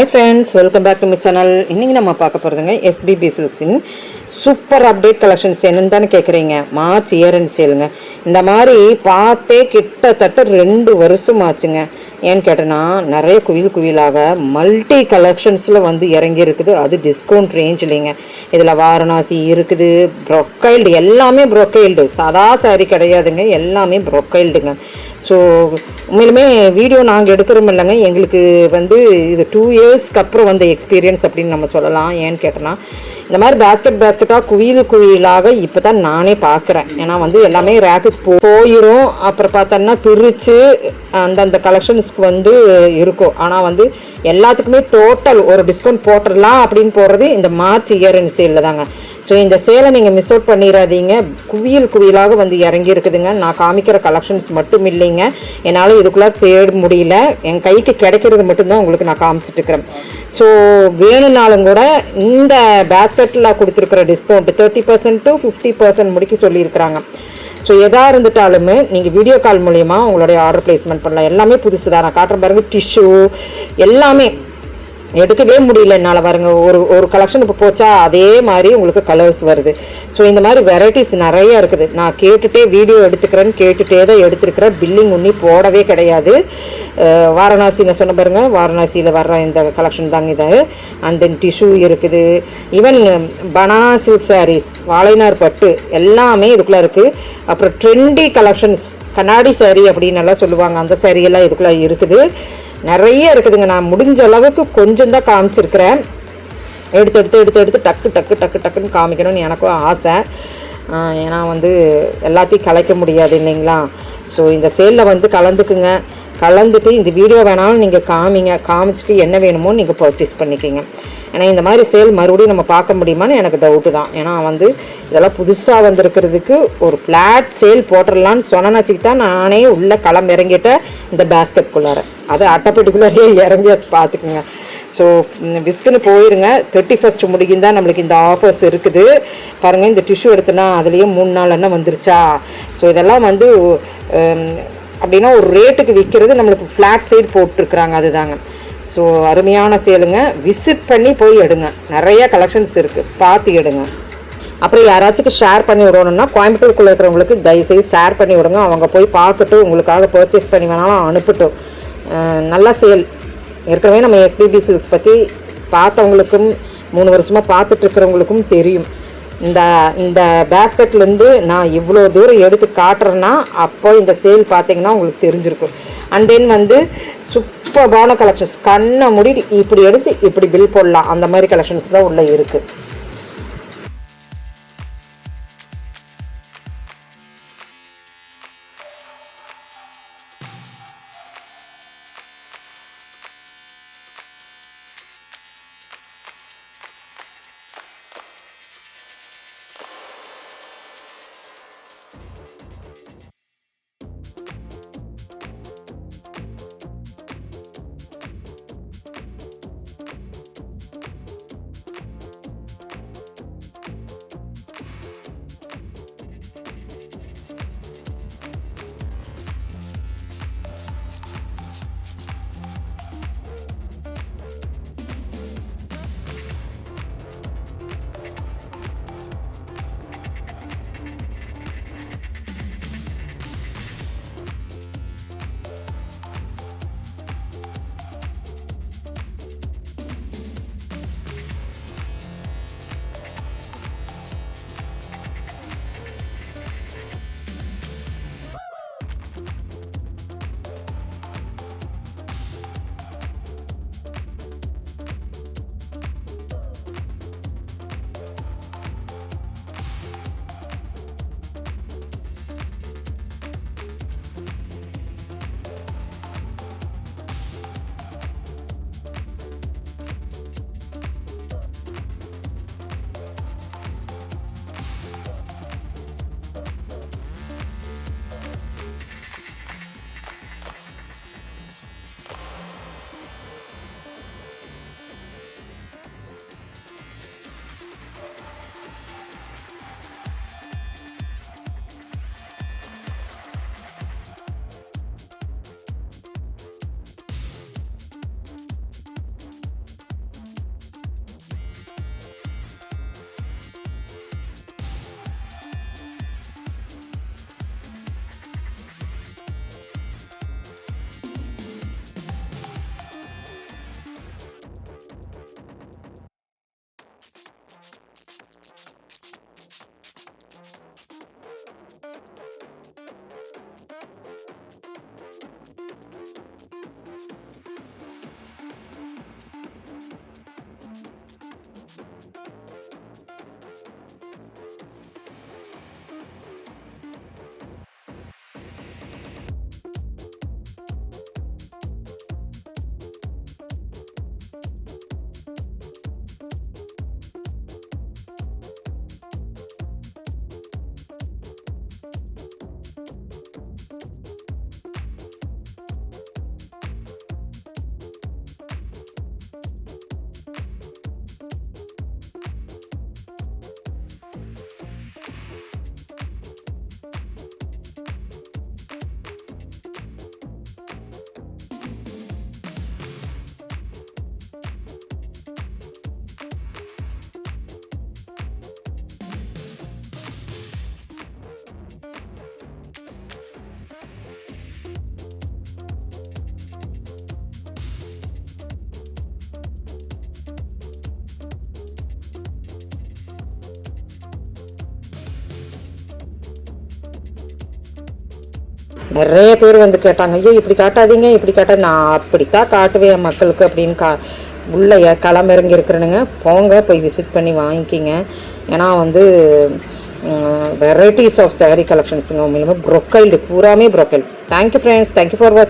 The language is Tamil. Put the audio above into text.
Hi friends, welcome back to my channel. இன்னைக்கு நம்ம பார்க்க போறதுங்க SBB Silks இன் சூப்பர் அப்டேட் கலெக்ஷன்ஸ் என்னன்னு தானே கேட்குறீங்க. மார்ச் இயர் அண்ட் சேலுங்க. இந்த மாதிரி பார்த்தே கிட்டத்தட்ட 2 வருஷம் ஆச்சுங்க. ஏன்னு கேட்டேன்னா நிறைய குவிலாக மல்டி கலெக்ஷன்ஸில் வந்து இறங்கி இருக்குது. அது டிஸ்கவுண்ட் ரேஞ்சிலிங்க. இதில் வாரணாசி இருக்குது, ப்ரொக்கைல்டு, எல்லாமே ப்ரொக்கைல்டு, சாதா சாரி கிடையாதுங்க, எல்லாமே ப்ரொக்கைல்டுங்க. ஸோ உண்மையிலுமே வீடியோ நாங்கள் எடுக்கிறோம் இல்லைங்க, எங்களுக்கு வந்து இது 2 இயர்ஸ்க்கு அப்புறம் வந்த எக்ஸ்பீரியன்ஸ் அப்படின்னு நம்ம சொல்லலாம். ஏன்னு கேட்டோன்னா இந்த மாதிரி பேஸ்கெட்டாக குவிலாக இப்போ தான் நானே பார்க்குறேன். ஏன்னா வந்து எல்லாமே ரேக்கு போயிடும், அப்புறம் பார்த்தோன்னா பிரித்து அந்தந்த கலெக்ஷன்ஸ்க்கு வந்து இருக்கும். ஆனால் வந்து எல்லாத்துக்குமே டோட்டல் ஒரு டிஸ்கவுண்ட் போட்டுடலாம் அப்படின்னு போடுறது இந்த மார்ச் இயர் அண்ட் சேலில் தாங்க. ஸோ இந்த சேலை நீங்கள் மிஸ் அவுட் பண்ணிடாதீங்க. குவியலாக வந்து இறங்கி இருக்குதுங்க. நான் காமிக்கிற கலெக்ஷன்ஸ் மட்டும் இல்லைங்க, என்னால் இதுக்குள்ளே தேட முடியல, என் கைக்கு கிடைக்கிறது மட்டும்தான் உங்களுக்கு நான் காமிச்சிட்ருக்கிறேன். ஸோ வேணும்னாலும் கூட இந்த பேஸ்கெட்டில் கொடுத்துருக்குற டிஸ்கவுண்ட் 30% to 50% முடிக்க சொல்லியிருக்கிறாங்க. ஸோ எதாக இருந்துட்டாலுமே நீங்கள் வீடியோ கால் மூலயமா உங்களுடைய ஆர்டர் ப்ளேஸ்மெண்ட் பண்ணலாம். எல்லாமே புதுசு தான். நான் காட்டுற பாருங்க, டிஷ்யூ எல்லாமே எடுக்கவே முடியல என்னால். பாருங்க, ஒரு கலெக்ஷன் இப்போ போச்சா அதே மாதிரி உங்களுக்கு கலர்ஸ் வருது. ஸோ இந்த மாதிரி வெரைட்டிஸ் நிறைய இருக்குது. நான் கேட்டுகிட்டே வீடியோ எடுத்துக்கிறேன்னு கேட்டுகிட்டே தான் எடுத்துருக்கிறேன். பில்லிங் ஒன்றி போடவே கிடையாது. வாரணாசி நான் சொன்ன பாருங்க, வாரணாசியில் வர்ற இந்த கலெக்ஷன் தாங்க இது. அண்ட் தென் டிஷ்யூ இருக்குது, ஈவன் பனானா சில்க் சாரீஸ், வாழைநார் பட்டு எல்லாமே இதுக்குள்ளே இருக்குது. அப்புறம் ட்ரெண்டி கலெக்ஷன்ஸ், கண்ணாடி சாரீ அப்படின்னு எல்லாம் சொல்லுவாங்க, அந்த சாரியெல்லாம் இதுக்குள்ளே இருக்குது. நிறைய இருக்குதுங்க. நான் முடிஞ்ச அளவுக்கு கொஞ்சம் தான் காமிச்சிருக்கிறேன். எடுத்து டக்குன்னு காமிக்கணும்னு எனக்கும் ஆசை. ஏன்னா வந்து எல்லாத்தையும் கலைக்க முடியாது இல்லைங்களா. ஸோ இந்த சேலில் வந்து கலந்துட்டு இந்த வீடியோ வேணாலும் நீங்கள் காமிச்சிட்டு என்ன வேணுமோ நீங்கள் பர்ச்சேஸ் பண்ணிக்கிங்க. ஏன்னா இந்த மாதிரி சேல் மறுபடியும் நம்ம பார்க்க முடியுமான்னு எனக்கு டவுட்டு தான். ஏன்னா வந்து இதெல்லாம் புதுசாக வந்திருக்கிறதுக்கு ஒரு ஃப்ளாட் சேல் போட்டுடலான்னு சொன்னனாச்சிக்கு தான் நானே உள்ளே இறங்கிட்டேன் இந்த பேஸ்கெட்குள்ளார. அது அட்டைப்பெட்டிக்குள்ளாரே இறங்கியாச்சு, பார்த்துக்குங்க. ஸோ விஸ்குன்னு போயிருங்க. 31st முடிக்கும் தான் நம்மளுக்கு இந்த ஆஃபர்ஸ் இருக்குது. பாருங்கள், இந்த டிஷ்யூ எடுத்தோன்னா அதுலேயே 3 நாள் என்ன வந்துருச்சா. ஸோ இதெல்லாம் வந்து அப்படின்னா ஒரு ரேட்டுக்கு விற்கிறது, நம்மளுக்கு ஃப்ளாட் சைடு போட்டிருக்குறாங்க, அதுதாங்க. ஸோ அருமையான சேலுங்க. விசிட் பண்ணி போய் எடுங்க. நிறைய கலெக்ஷன்ஸ் இருக்குது, பார்த்து எடுங்க. அப்புறம் யாராச்சும் ஷேர் பண்ணி விடணும்னா கோயம்புத்தூருக்குள்ளே இருக்கிறவங்களுக்கு தயவுசெய்து ஷேர் பண்ணி விடுங்க. அவங்க போய் பார்க்கட்டு, உங்களுக்காக பர்ச்சேஸ் பண்ணி வேணாலும் அனுப்பட்டும். நல்ல சேல். ஏற்கனவே நம்ம SBB சில்க்ஸ் பற்றி பார்த்தவங்களுக்கும் 3 வருஷமாக பார்த்துட்ருக்கிறவங்களுக்கும் தெரியும். இந்த பேஸ்கெட்லேருந்து நான் இவ்வளோ தூரம் எடுத்து காட்டுறேன்னா அப்போ இந்த சேல் பார்த்தீங்கன்னா உங்களுக்கு தெரிஞ்சிருக்கும். அண்ட் தென் வந்து சூப்பர்பான கலெக்ஷன்ஸ், கண்ணை மூடி இப்படி எடுத்து இப்படி பில் போடலாம், அந்த மாதிரி கலெக்ஷன்ஸ் தான் உள்ளே இருக்குது. நிறைய பேர் வந்து கேட்டாங்க, ஐயோ இப்படி காட்டாதீங்க இப்படி காட்டாது. நான் அப்படித்தான் காட்டுவேன் மக்களுக்கு அப்படின்னு உள்ள களமிறங்கி இருக்கிறனுங்க. போங்க போய் விசிட் பண்ணி வாங்கிக்கிங்க. ஏன்னா வந்து வெரைட்டிஸ் ஆஃப் சாரீ கலெக்ஷன்ஸுங்க. உண்மையிலுமே ப்ரொக்கைல்டு, பூராமே ப்ரொக்கைல். தேங்க்யூ ஃப்ரெண்ட்ஸ், தேங்க்யூ ஃபார் வாட்சிங்.